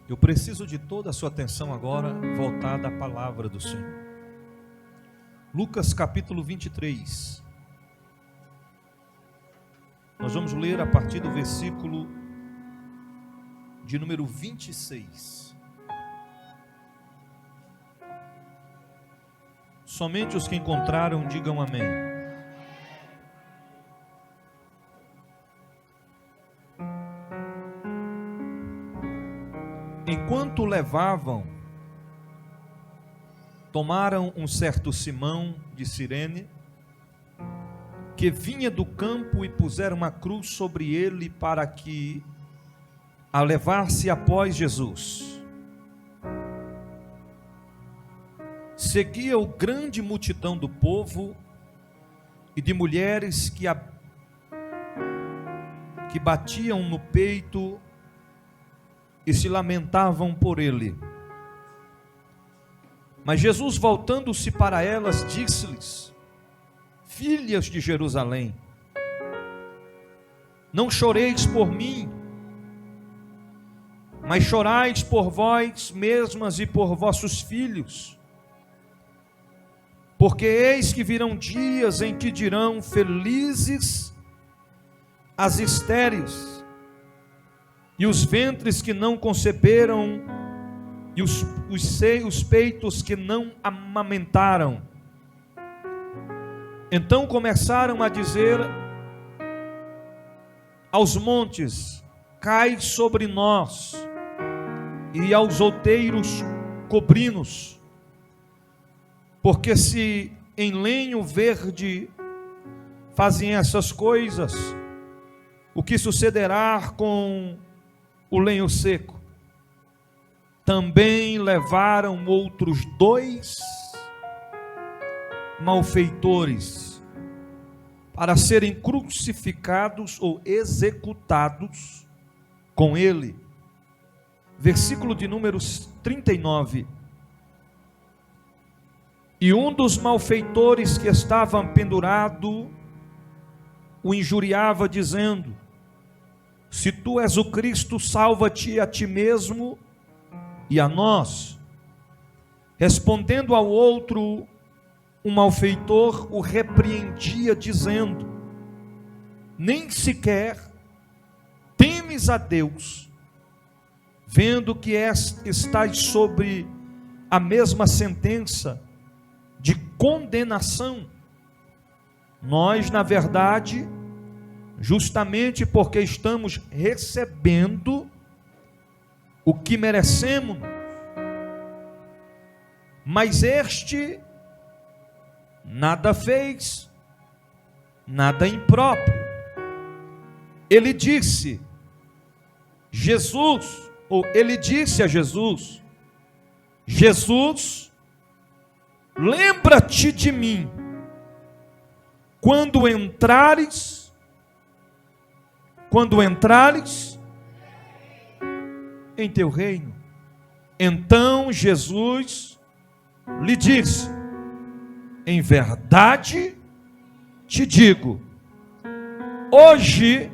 Eu preciso de toda a sua atenção agora, voltada à palavra do Senhor. Lucas capítulo 23. Nós vamos ler a partir do versículo de número 26. Somente os que encontraram, digam amém. Enquanto o levavam, tomaram um certo Simão de Cirene, que vinha do campo, e puseram uma cruz sobre ele para que a levasse após Jesus. Seguia-o grande multidão do povo e de mulheres que batiam no peito e se lamentavam por ele. Mas Jesus, voltando-se para elas, disse-lhes: Filhas de Jerusalém, não choreis por mim, mas chorais por vós mesmas e por vossos filhos. Porque eis que virão dias em que dirão: felizes as estéreis, e os ventres que não conceberam, e os peitos que não amamentaram. Então começaram a dizer aos montes: cai sobre nós, e aos outeiros cobri-nos. Porque se em lenho verde fazem essas coisas, o que sucederá com o lenho seco? Também levaram outros 2 malfeitores para serem crucificados ou executados com ele. Versículo de número 39. E um dos malfeitores que estavam pendurado o injuriava, dizendo: se tu és o Cristo, salva-te a ti mesmo e a nós. Respondendo ao outro, o malfeitor o repreendia, dizendo: nem sequer temes a Deus, vendo que estás sobre a mesma sentença de condenação. Nós, na verdade, justamente porque estamos recebendo o que merecemos, mas este nada fez, nada impróprio. Ele disse a Jesus: Jesus, lembra-te de mim quando entrares em teu reino. Então Jesus lhe disse: em verdade te digo, hoje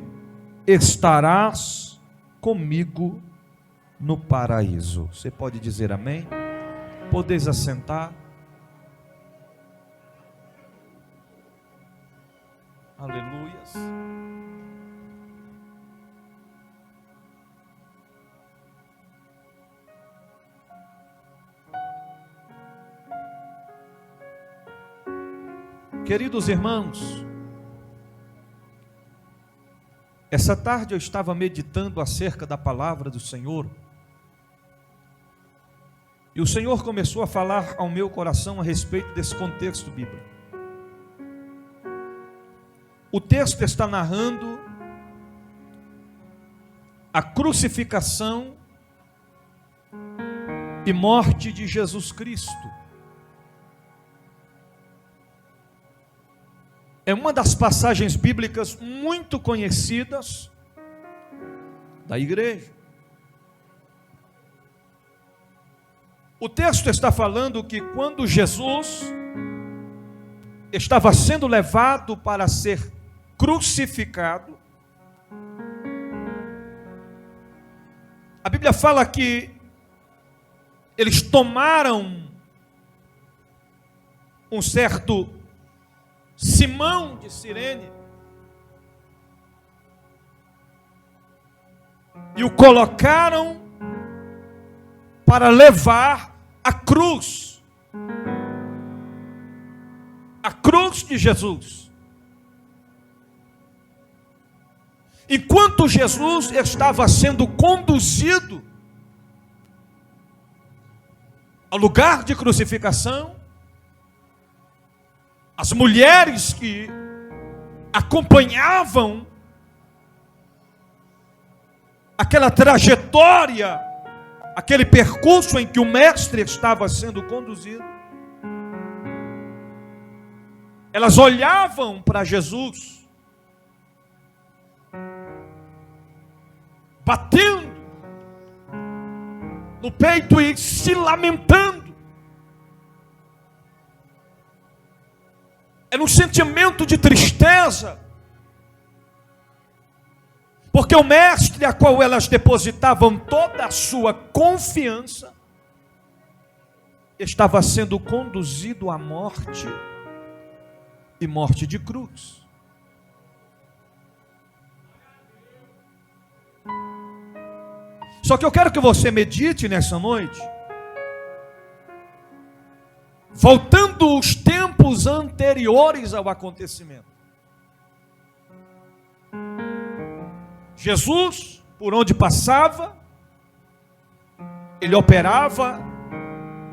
estarás comigo no paraíso. Você pode dizer amém? Podeis assentar. Aleluias. Queridos irmãos, essa tarde eu estava meditando acerca da palavra do Senhor, e o Senhor começou a falar ao meu coração a respeito desse contexto bíblico. O texto está narrando a crucificação e morte de Jesus Cristo. É uma das passagens bíblicas muito conhecidas da igreja. O texto está falando que quando Jesus estava sendo levado para ser crucificado, a Bíblia fala que eles tomaram um certo Simão de Cirene e o colocaram para levar a cruz de Jesus. Enquanto Jesus estava sendo conduzido ao lugar de crucificação, as mulheres que acompanhavam aquela trajetória, aquele percurso em que o mestre estava sendo conduzido, elas olhavam para Jesus, batendo no peito e se lamentando. Era um sentimento de tristeza, porque o mestre a qual elas depositavam toda a sua confiança estava sendo conduzido à morte, e morte de cruz. Só que eu quero que você medite nessa noite, voltando os tempos anteriores ao acontecimento. Jesus, por onde passava, ele operava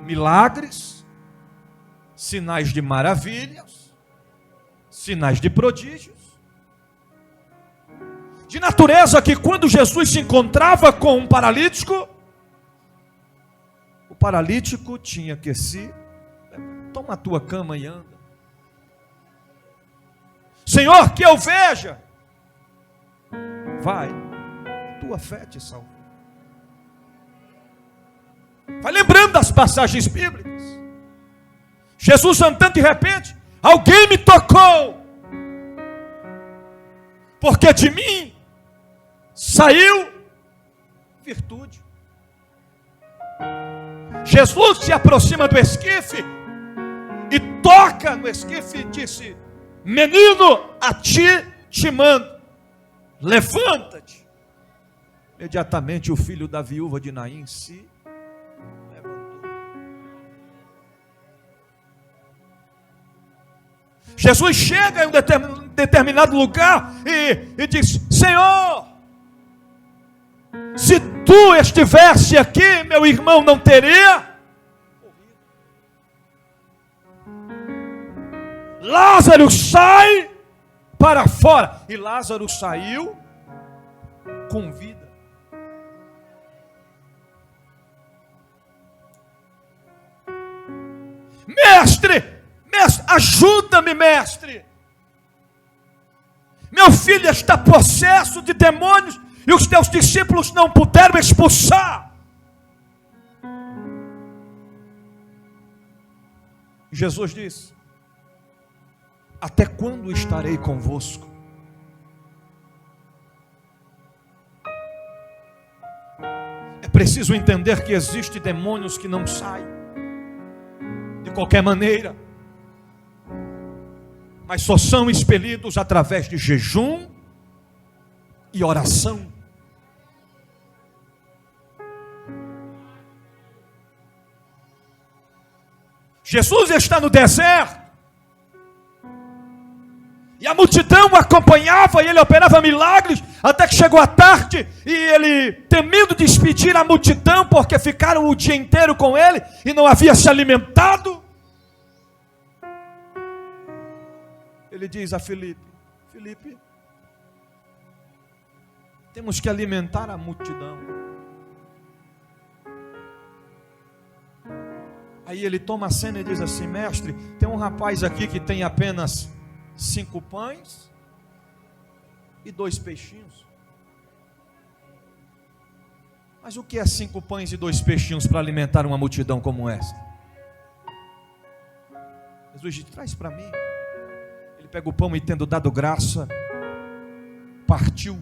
milagres, sinais de maravilhas, sinais de prodígios, de natureza que quando Jesus se encontrava com um paralítico, o paralítico tinha que se toma a tua cama e anda. Senhor, que eu veja. Vai, tua fé te salvou. Vai lembrando das passagens bíblicas. Jesus andando de repente, alguém me tocou, porque de mim saiu virtude. Jesus se aproxima do esquife e toca no esquife e disse: menino, a ti te mando, levanta-te. Imediatamente o filho da viúva de Naim se levantou. Jesus chega em um determinado lugar e diz: Senhor, se tu estivesse aqui, meu irmão não teria morrido. Lázaro, sai para fora. E Lázaro saiu com vida. Mestre, ajuda-me, mestre. Meu filho está possesso de demônios e os teus discípulos não puderam expulsar. Jesus disse: até quando estarei convosco? É preciso entender que existem demônios que não saem de qualquer maneira, mas só são expelidos através de jejum e oração. Jesus está no deserto, e a multidão o acompanhava, e ele operava milagres, até que chegou a tarde, e ele, temendo despedir a multidão, porque ficaram o dia inteiro com ele, e não havia se alimentado, ele diz a Filipe: Filipe, temos que alimentar a multidão. Aí ele toma a cena e diz assim: mestre, tem um rapaz aqui que tem apenas 5 pães e 2 peixinhos. Mas o que é 5 pães e 2 peixinhos para alimentar uma multidão como essa? Jesus diz: traz para mim. Ele pega o pão e, tendo dado graça, partiu.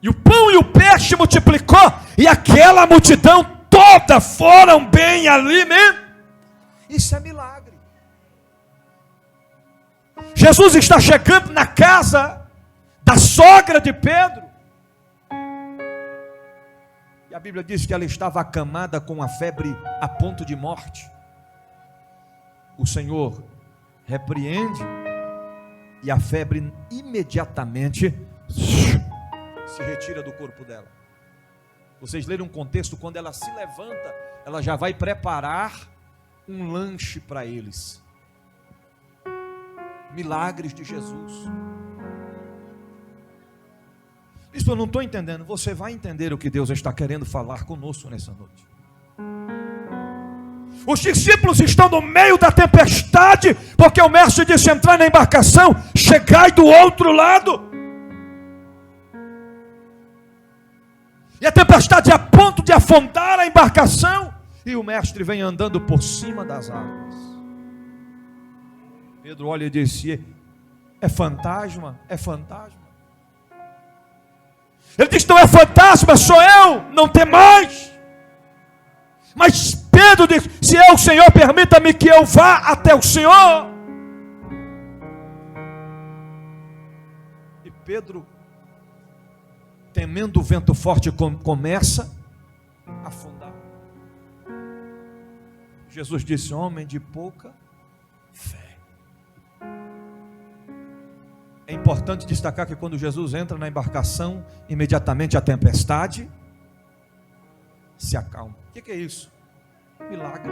E o pão e o peixe multiplicou, e aquela multidão todas foram bem alimentadas. Isso é milagre. Jesus está chegando na casa da sogra de Pedro. E a Bíblia diz que ela estava acamada com a febre a ponto de morte. O Senhor repreende e a febre imediatamente se retira do corpo dela. Vocês leram um contexto, quando ela se levanta, ela já vai preparar um lanche para eles. Milagres de Jesus. Isso eu não estou entendendo. Você vai entender o que Deus está querendo falar conosco nessa noite. Os discípulos estão no meio da tempestade, porque o mestre disse: entrar na embarcação, chegai do outro lado. E a tempestade é a ponto de afundar a embarcação, e o mestre vem andando por cima das águas. Pedro olha e disse: é fantasma, é fantasma. Ele disse: não é fantasma, sou eu, não tem mais. Mas Pedro disse: se é o Senhor, permita-me que eu vá até o Senhor. E Pedro, temendo o vento forte, começa a afundar. Jesus disse: homem de pouca fé. É importante destacar que quando Jesus entra na embarcação, imediatamente a tempestade se acalma. O que é isso? Milagre.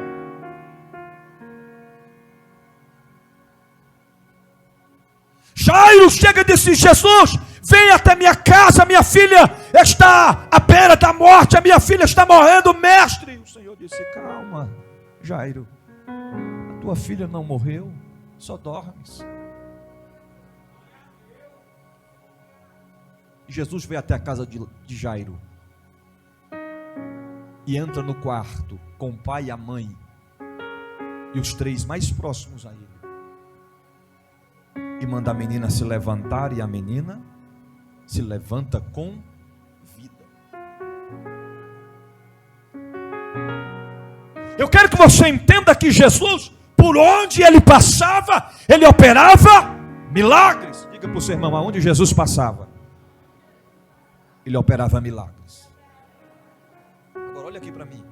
Jairo chega e disse: Jesus, vem até minha casa, minha filha está à beira da morte, a minha filha está morrendo, mestre. O Senhor disse: calma, Jairo, a tua filha não morreu, só dormes. Jesus veio até a casa de Jairo e entra no quarto com o pai e a mãe e os três mais próximos a ele, e manda a menina se levantar, e a menina se levanta com vida. Eu quero que você entenda que Jesus, por onde ele passava, ele operava milagres. Diga para o seu irmão: aonde Jesus passava, ele operava milagres. Agora olha aqui para mim.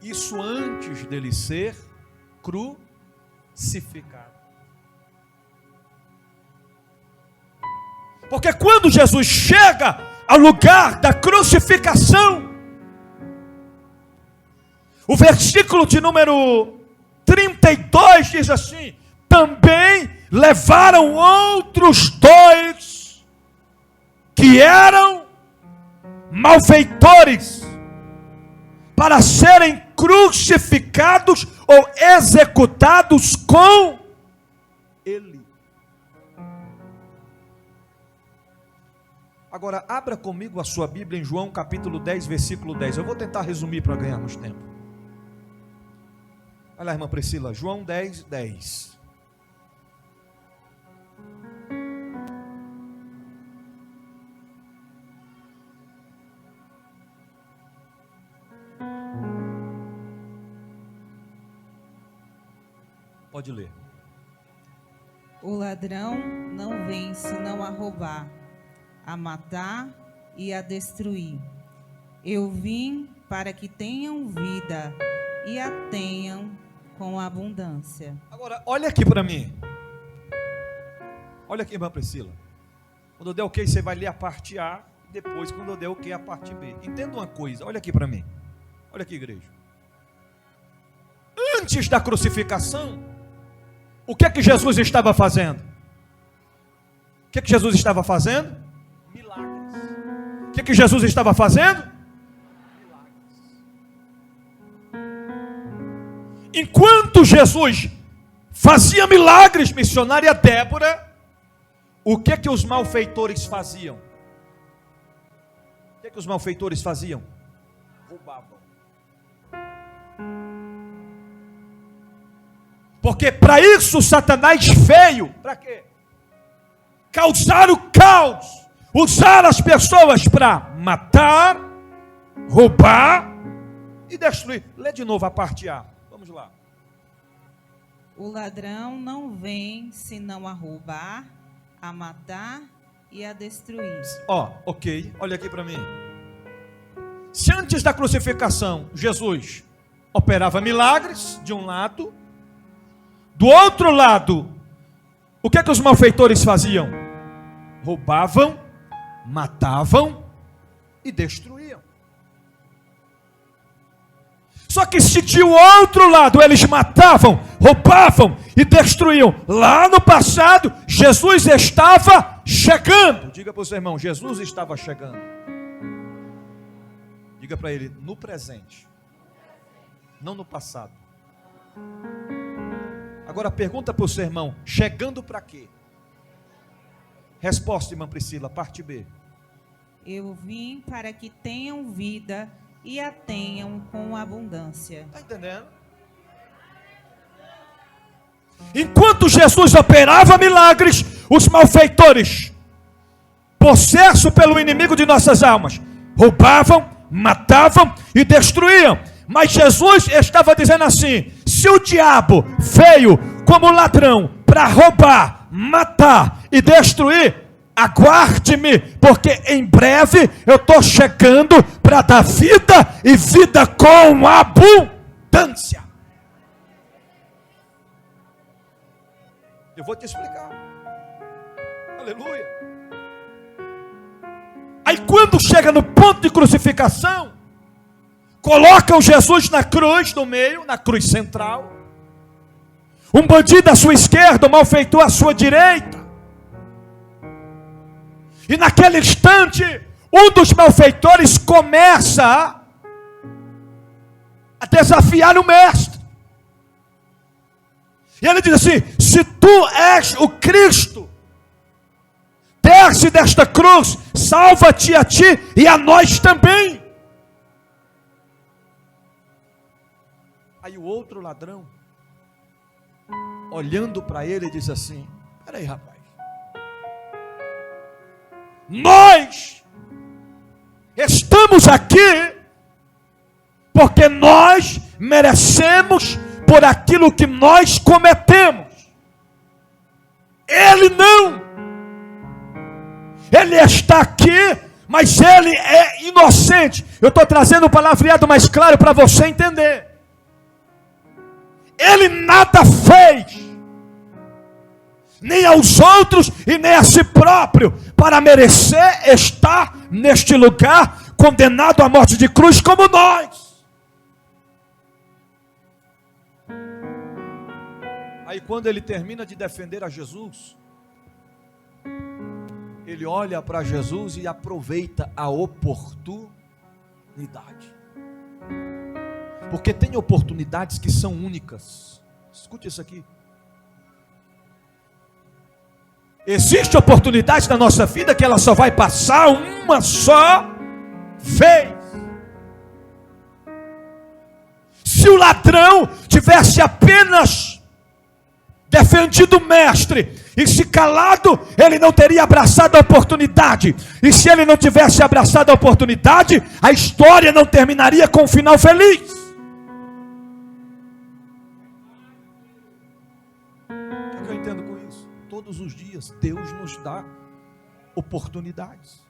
Isso antes dele ser crucificado. Porque quando Jesus chega ao lugar da crucificação, o versículo de número 32 diz assim: também levaram outros dois que eram malfeitores para serem crucificados ou executados com ele. Agora abra comigo a sua Bíblia em João capítulo 10, versículo 10. Eu vou tentar resumir para ganharmos tempo. Olha lá, irmã Priscila, João 10, 10. Pode ler. O ladrão não vem senão a roubar, a matar e a destruir. Eu vim para que tenham vida e a tenham com abundância. Agora, olha aqui para mim. Olha aqui, irmã Priscila. Quando eu der ok, você vai ler a parte A. Depois, quando eu der ok, a parte B. Entenda uma coisa, olha aqui para mim. Olha aqui, igreja. Antes da crucificação, o que é que Jesus estava fazendo? O que é que Jesus estava fazendo? Milagres. O que é que Jesus estava fazendo? Milagres. Enquanto Jesus fazia milagres, missionária Débora, o que é que os malfeitores faziam? O que é que os malfeitores faziam? Roubavam. Porque para isso Satanás veio. Para quê? Causar o caos. Usar as pessoas para matar, roubar e destruir. Lê de novo a parte A. Vamos lá. O ladrão não vem senão a roubar, a matar e a destruir. Ok, olha aqui para mim. Se antes da crucificação, Jesus operava milagres, de um lado, do outro lado, o que é que os malfeitores faziam? Roubavam, matavam e destruíam. Só que se de outro lado eles matavam, roubavam e destruíam, lá no passado, Jesus estava chegando. Diga para o seu irmão, Jesus estava chegando. Diga para ele, no presente, não no passado. Agora pergunta para o seu irmão, chegando para quê? Resposta, irmã Priscila, parte B. Eu vim para que tenham vida e a tenham com abundância. Está entendendo? Enquanto Jesus operava milagres, os malfeitores, possesso pelo inimigo de nossas almas, roubavam, matavam e destruíam. Mas Jesus estava dizendo assim: se o diabo veio como ladrão para roubar, matar e destruir, aguarde-me, porque em breve eu estou chegando para dar vida e vida com abundância. Eu vou te explicar. Aleluia. Aí quando chega no ponto de crucificação, colocam Jesus na cruz no meio, na cruz central. Um bandido à sua esquerda, um malfeitor à sua direita. E naquele instante, um dos malfeitores começa a desafiar o mestre. E ele diz assim: se tu és o Cristo, desce desta cruz, salva-te a ti e a nós também. Aí o outro ladrão, olhando para ele, diz assim: peraí, rapaz, nós estamos aqui porque nós merecemos por aquilo que nós cometemos. Ele não. Ele está aqui, mas ele é inocente. Eu estou trazendo o palavreado mais claro para você entender. Ele nada fez, nem aos outros e nem a si próprio, para merecer estar neste lugar, condenado à morte de cruz como nós. Aí quando ele termina de defender a Jesus, ele olha para Jesus e aproveita a oportunidade. Porque tem oportunidades que são únicas. Escute isso aqui. Existe oportunidade na nossa vida que ela só vai passar uma só vez. Se o ladrão tivesse apenas defendido o mestre e se calado, ele não teria abraçado a oportunidade. E se ele não tivesse abraçado a oportunidade, a história não terminaria com um final feliz. O que eu entendo com isso? Todos os dias Deus nos dá oportunidades.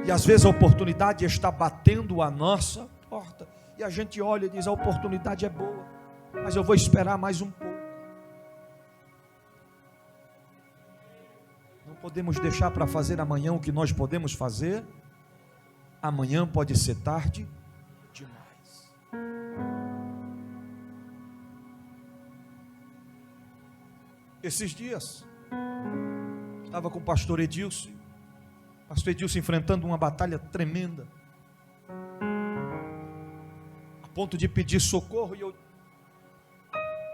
E às vezes a oportunidade está batendo a nossa porta. E a gente olha e diz: a oportunidade é boa, mas eu vou esperar mais um pouco. Não podemos deixar para fazer amanhã o que nós podemos fazer. Amanhã pode ser tarde demais. Esses dias, estava com o pastor Edilson. Pastor Edilson enfrentando uma batalha tremenda, a ponto de pedir socorro. E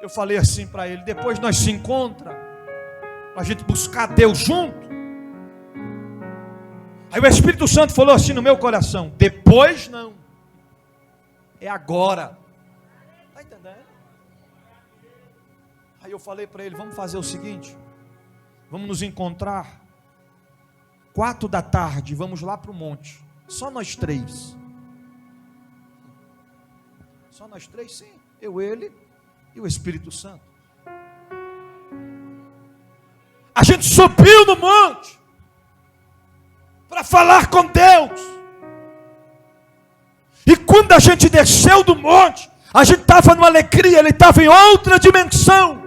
eu falei assim para ele: depois nós se encontramos, para a gente buscar Deus junto. Aí o Espírito Santo falou assim no meu coração: depois não, é agora. Está entendendo? Aí eu falei para ele: vamos fazer o seguinte, vamos nos encontrar 4 da tarde, vamos lá para o monte, só nós 3. Só nós três? Sim, eu, ele e o Espírito Santo. A gente subiu no monte para falar com Deus. E quando a gente desceu do monte, a gente estava numa alegria, ele estava em outra dimensão.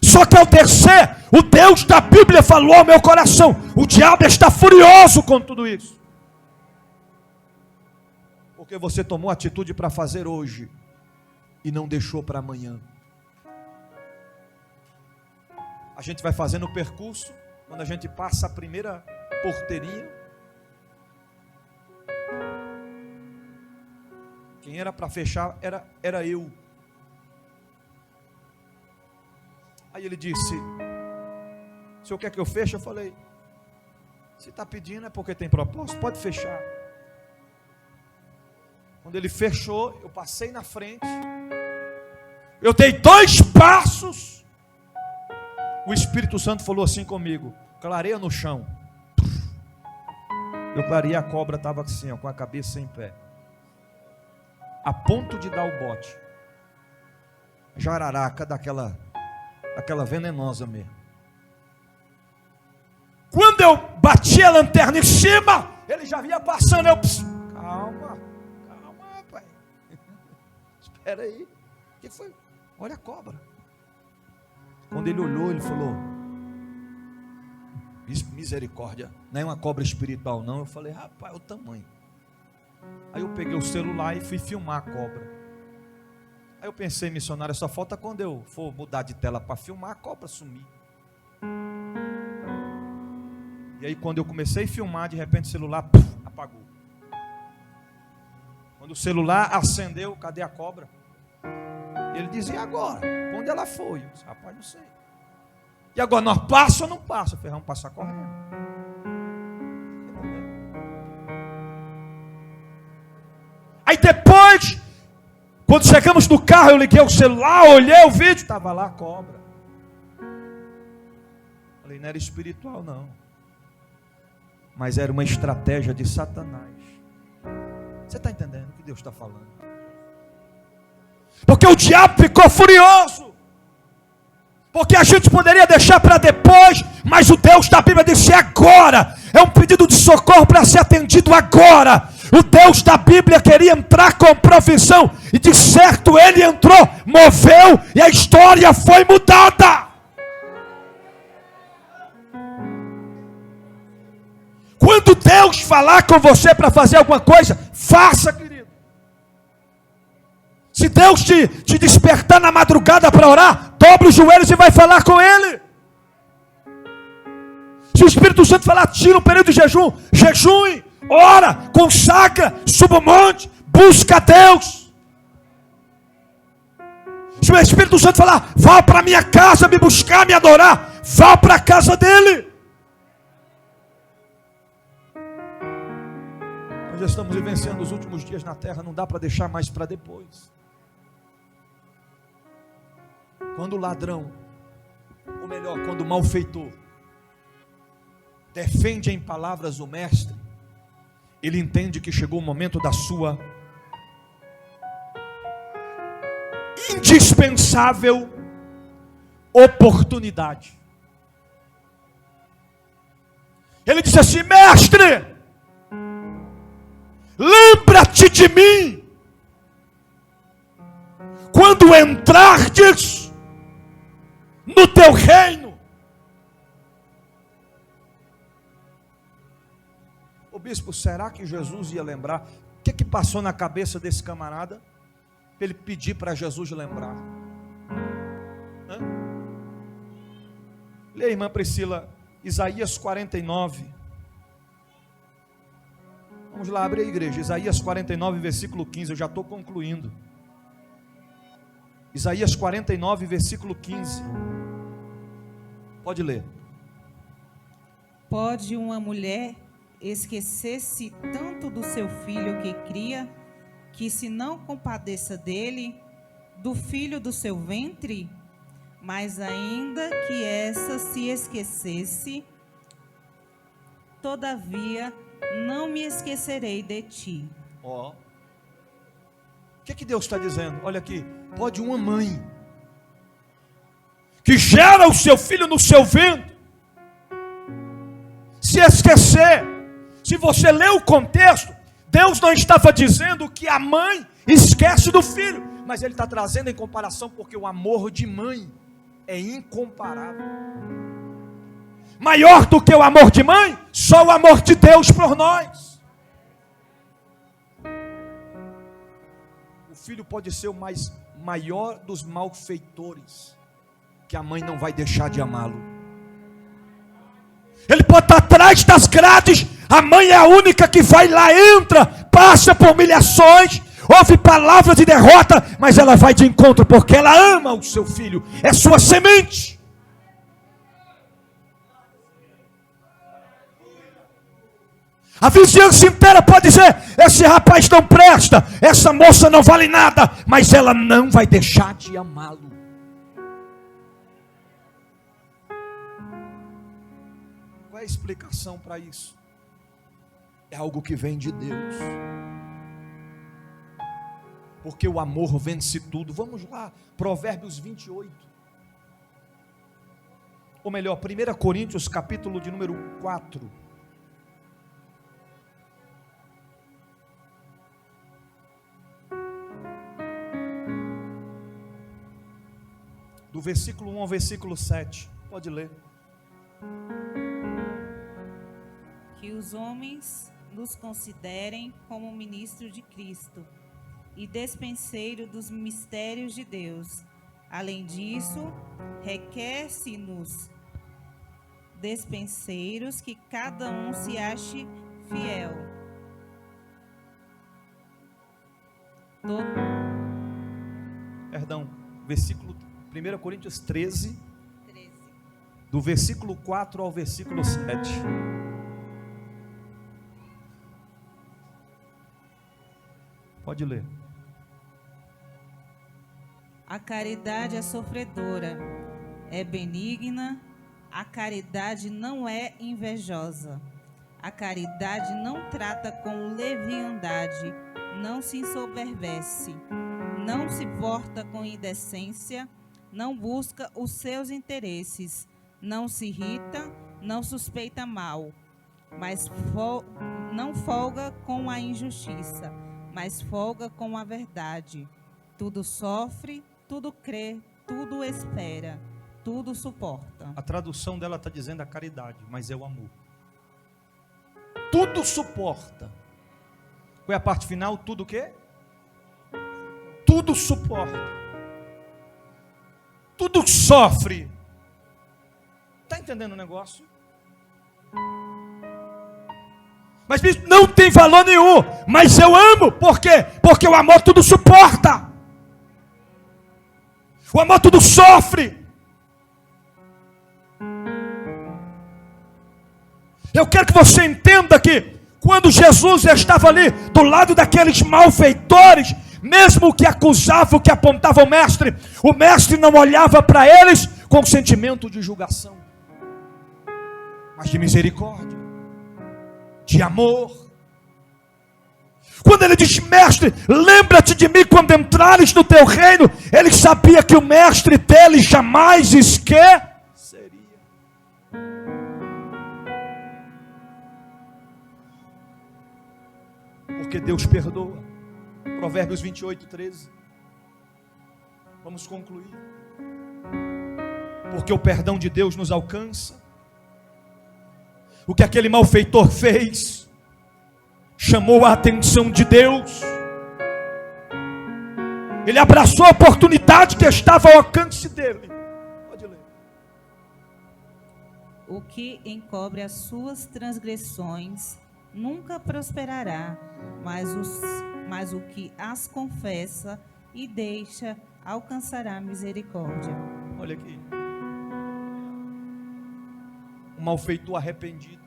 Só que ao descer, o Deus da Bíblia falou ao meu coração: o diabo está furioso com tudo isso. Porque você tomou atitude para fazer hoje e não deixou para amanhã. A gente vai fazendo o percurso, quando a gente passa a primeira porteirinha, quem era para fechar era eu. Aí ele disse: o senhor quer que eu feche? Eu falei: se está pedindo é porque tem propósito, pode fechar. Quando ele fechou, eu passei na frente, eu dei 2 passos, o Espírito Santo falou assim comigo: clareia no chão. Eu clareei, a cobra estava assim, ó, com a cabeça em pé, a ponto de dar o bote. Jararaca daquela venenosa mesmo. Quando eu bati a lanterna em cima, ele já vinha passando. Eu, calma, rapaz. Espera aí. O que foi? Olha a cobra. Quando ele olhou, ele falou: misericórdia, não é uma cobra espiritual não. Eu falei: rapaz, o tamanho. Aí eu peguei o celular e fui filmar a cobra. Aí eu pensei: missionário, só falta quando eu for mudar de tela para filmar, a cobra sumir. E aí quando eu comecei a filmar, de repente o celular apagou. Quando o celular acendeu, cadê a cobra? Ele dizia: e agora? Onde ela foi? Eu disse: rapaz, não sei. E agora, nós passa ou não passa? Eu falei: vamos passar correndo. Aí depois, quando chegamos no carro, eu liguei o celular, olhei o vídeo, estava lá a cobra. Falei: não era espiritual não, mas era uma estratégia de Satanás. Você está entendendo o que Deus está falando? Porque o diabo ficou furioso, porque a gente poderia deixar para depois, mas o Deus da Bíblia disse: agora, é um pedido de socorro para ser atendido agora. O Deus da Bíblia queria entrar com provisão, e de certo ele entrou, moveu, e a história foi mudada. Quando Deus falar com você para fazer alguma coisa, faça, querido. Se Deus te despertar na madrugada para orar, dobre os joelhos e vai falar com Ele. Se o Espírito Santo falar: tira um período de jejum, jejue, ora, consagra, suba o monte, busca a Deus. Se o Espírito Santo falar: vá para a minha casa me buscar, me adorar, vá para a casa dele. Nós já estamos vivenciando os últimos dias na terra, não dá para deixar mais para depois. Quando o ladrão, ou melhor, quando o malfeitor defende em palavras o mestre, ele entende que chegou o momento da sua indispensável oportunidade. Ele disse assim: mestre, lembra-te de mim quando entrardes no teu reino. Ô bispo, será que Jesus ia lembrar? O que passou na cabeça desse camarada para ele pedir para Jesus lembrar? Leia, irmã Priscila, Isaías 49. Vamos lá, abre a igreja. Isaías 49, versículo 15. Eu já estou concluindo. Isaías 49, versículo 15. Pode ler. Pode uma mulher esquecer-se tanto do seu filho que cria, que se não compadeça dele, do filho do seu ventre? Mas ainda que essa se esquecesse, todavia não me esquecerei de ti. Ó. O que Deus está dizendo? Olha aqui, pode uma mãe que gera o seu filho no seu ventre se esquecer. Se você ler o contexto, Deus não estava dizendo que a mãe esquece do filho, mas Ele está trazendo em comparação, porque o amor de mãe é incomparável. Maior do que o amor de mãe, só o amor de Deus por nós. O filho pode ser o maior dos malfeitores, que a mãe não vai deixar de amá-lo. Ele pode estar atrás das grades, a mãe é a única que vai lá, entra, passa por humilhações, ouve palavras de derrota, mas ela vai de encontro, porque ela ama o seu filho, é sua semente. A vizinhança inteira pode dizer: esse rapaz não presta, essa moça não vale nada, mas ela não vai deixar de amá-lo. Qual é a explicação para isso? É algo que vem de Deus, porque o amor vence tudo. Vamos lá, Provérbios 28, ou melhor, 1 Coríntios capítulo de número 4, do versículo 1 ao versículo 7, pode ler. Que os homens nos considerem como ministro de Cristo e despenseiro dos mistérios de Deus. Além disso, requer-se-nos despenseiros que cada um se ache fiel. Versículo 1 Coríntios 13, do versículo 4 ao versículo 7. Pode ler. A caridade é sofredora, é benigna, a caridade não é invejosa, a caridade não trata com leviandade, não se ensoberbece, não se porta com indecência, não busca os seus interesses, não se irrita, não suspeita mal, mas não folga com a injustiça, mas folga com a verdade. Tudo sofre, tudo crê, tudo espera, tudo suporta. A tradução dela está dizendo a caridade, mas é o amor. Tudo suporta. Qual é a parte final? Tudo o quê? Tudo suporta. Tudo sofre. Está entendendo o negócio? Mas não tem valor nenhum. Mas eu amo. Por quê? Porque o amor tudo suporta. O amor tudo sofre. Eu quero que você entenda que quando Jesus estava ali do lado daqueles malfeitores, mesmo que acusavam, que apontavam o mestre não olhava para eles com sentimento de julgação, mas de misericórdia, de amor. Quando ele diz: mestre, lembra-te de mim quando entrares no teu reino, ele sabia que o mestre dele jamais esqueceria. Porque Deus perdoa. Provérbios 28, 13. Vamos concluir. Porque o perdão de Deus nos alcança. O que aquele malfeitor fez chamou a atenção de Deus. Ele abraçou a oportunidade que estava ao alcance dele. Pode ler. O que encobre as suas transgressões nunca prosperará, mas o que as confessa e deixa alcançará misericórdia. Olha aqui. Um malfeitor arrependido.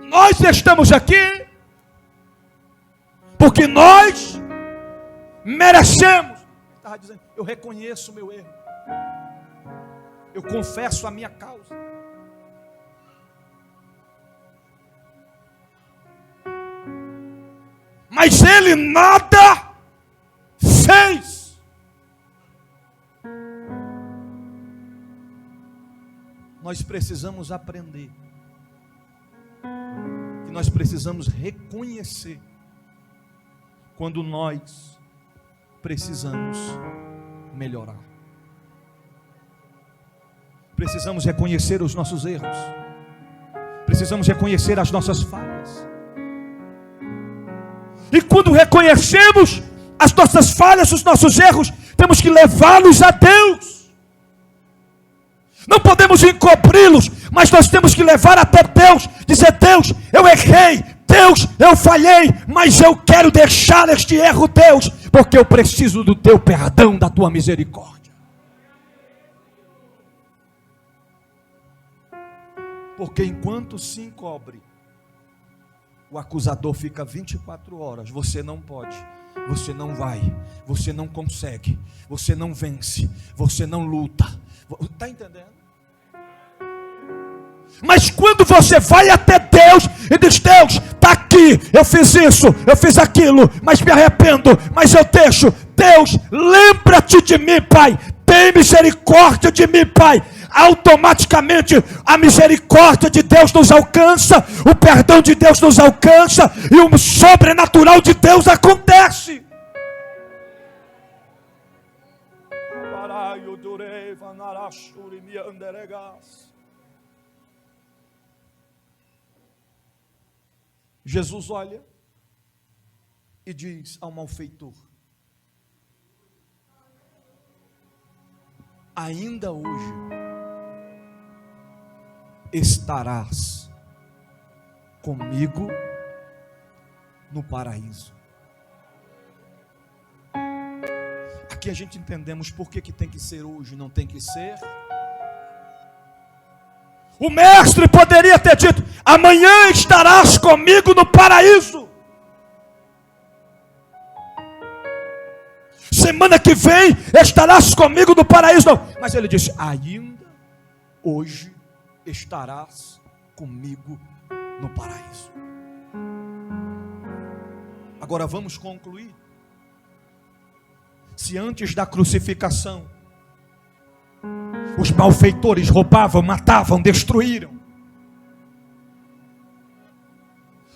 Nós estamos aqui porque nós merecemos. Ele estava dizendo: eu reconheço o meu erro, eu confesso a minha causa. mas ele nada fez. Nós precisamos aprender que nós precisamos reconhecer quando nós precisamos melhorar. Precisamos reconhecer os nossos erros. Precisamos reconhecer as nossas falhas. E quando reconhecemos as nossas falhas, os nossos erros, temos que levá-los a Deus. Não podemos encobri-los, mas nós temos que levar até Deus. Dizer: Deus, eu errei. Deus, eu falhei, mas eu quero deixar este erro, Deus, porque eu preciso do teu perdão, da tua misericórdia. Porque enquanto se encobre, o acusador fica 24 horas. Você não pode, você não vai, você não consegue, você não vence, você não luta. Está entendendo? Mas quando você vai até Deus e diz: Deus, está aqui, eu fiz isso, eu fiz aquilo, mas me arrependo, mas eu deixo. Deus, lembra-te de mim, Pai, tem misericórdia de mim, Pai. Automaticamente a misericórdia de Deus nos alcança, o perdão de Deus nos alcança, e o sobrenatural de Deus acontece. Jesus olha e diz ao malfeitor: ainda hoje estarás comigo no paraíso. Aqui a gente entendemos por que tem que ser hoje, não tem que ser. O mestre poderia ter dito: amanhã estarás comigo no paraíso. Semana que vem estarás comigo no paraíso. Não. Mas ele disse: ainda hoje estarás comigo no paraíso. Agora vamos concluir. Se antes da crucificação os malfeitores roubavam, matavam, destruíram,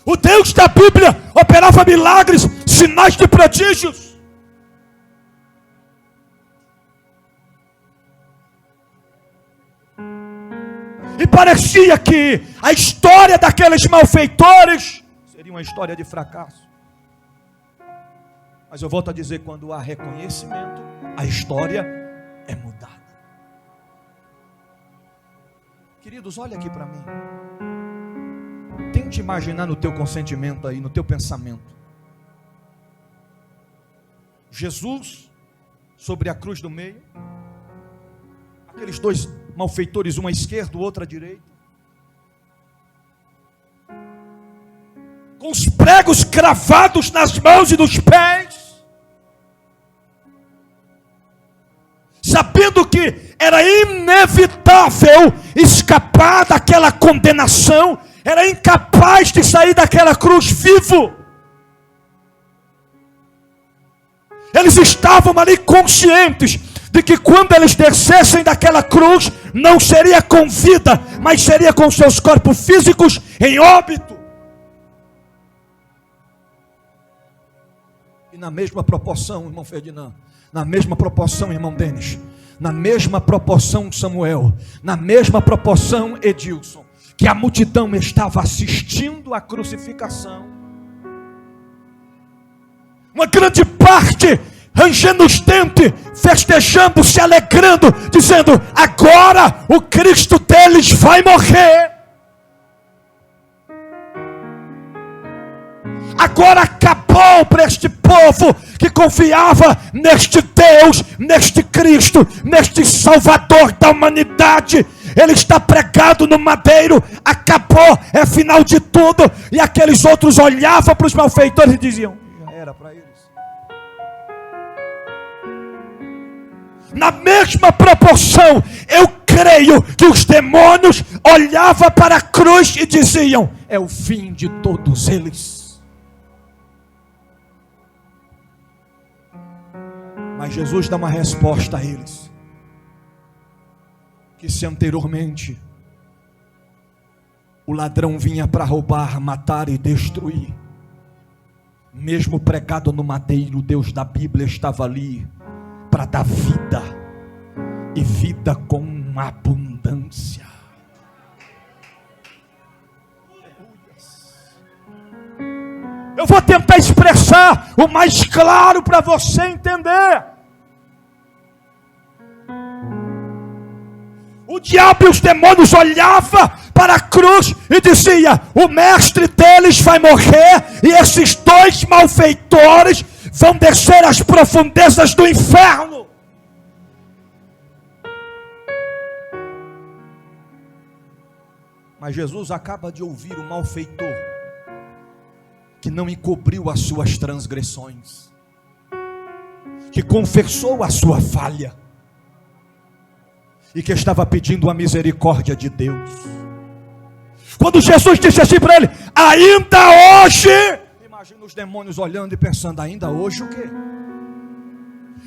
o Deus da Bíblia operava milagres, sinais de prodígios. E parecia que a história daqueles malfeitores seria uma história de fracasso. Mas eu volto a dizer, quando há reconhecimento, a história é mudada. Queridos, olha aqui para mim. Tente imaginar no teu consentimento aí, no teu pensamento. Jesus sobre a cruz do meio, aqueles dois malfeitores, um à esquerda, o outro à direita, com os pregos cravados nas mãos e nos pés, sabendo que era inevitável escapar daquela condenação, era incapaz de sair daquela cruz vivo. Eles estavam ali conscientes de que quando eles descessem daquela cruz, não seria com vida, mas seria com seus corpos físicos em óbito. E na mesma proporção, irmão Ferdinand, na mesma proporção, irmão Denis, na mesma proporção, Samuel, na mesma proporção, Edilson, que a multidão estava assistindo à crucificação, uma grande parte rangendo os dentes, festejando, se alegrando, dizendo: agora o Cristo deles vai morrer. Agora acabou para este povo que confiava neste Deus, neste Cristo, neste Salvador da humanidade. Ele está pregado no madeiro, acabou, é final de tudo. E aqueles outros olhavam para os malfeitores e diziam: já era para eles. Na mesma proporção, eu creio que os demônios olhavam para a cruz e diziam: é o fim de todos eles. Mas Jesus dá uma resposta a eles, que se anteriormente o ladrão vinha para roubar, matar e destruir, mesmo pregado no madeiro, Deus da Bíblia estava ali para dar vida, e vida com abundância. Eu vou tentar expressar o mais claro para você entender. O diabo e os demônios olhavam para a cruz e dizia: o mestre deles vai morrer, e esses dois malfeitores vão descer às profundezas do inferno. Mas Jesus acaba de ouvir o malfeitor que não encobriu as suas transgressões, que confessou a sua falha e que estava pedindo a misericórdia de Deus. Quando Jesus disse assim para ele: ainda hoje, imagina os demônios olhando e pensando: ainda hoje o quê?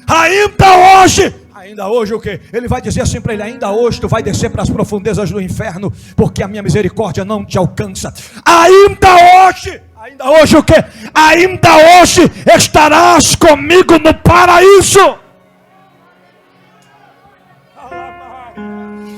Ainda hoje o quê? Ele vai dizer assim para ele: ainda hoje tu vai descer para as profundezas do inferno, porque a minha misericórdia não te alcança. Ainda hoje o quê? Ainda hoje estarás comigo no paraíso.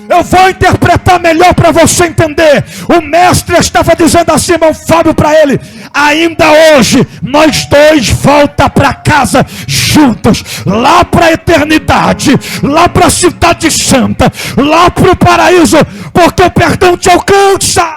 Eu vou interpretar melhor para você entender. O mestre estava dizendo assim, irmão Fábio, para ele: ainda hoje nós dois volta para casa juntos, lá para a eternidade, lá para a cidade santa, lá para o paraíso, porque o perdão te alcança.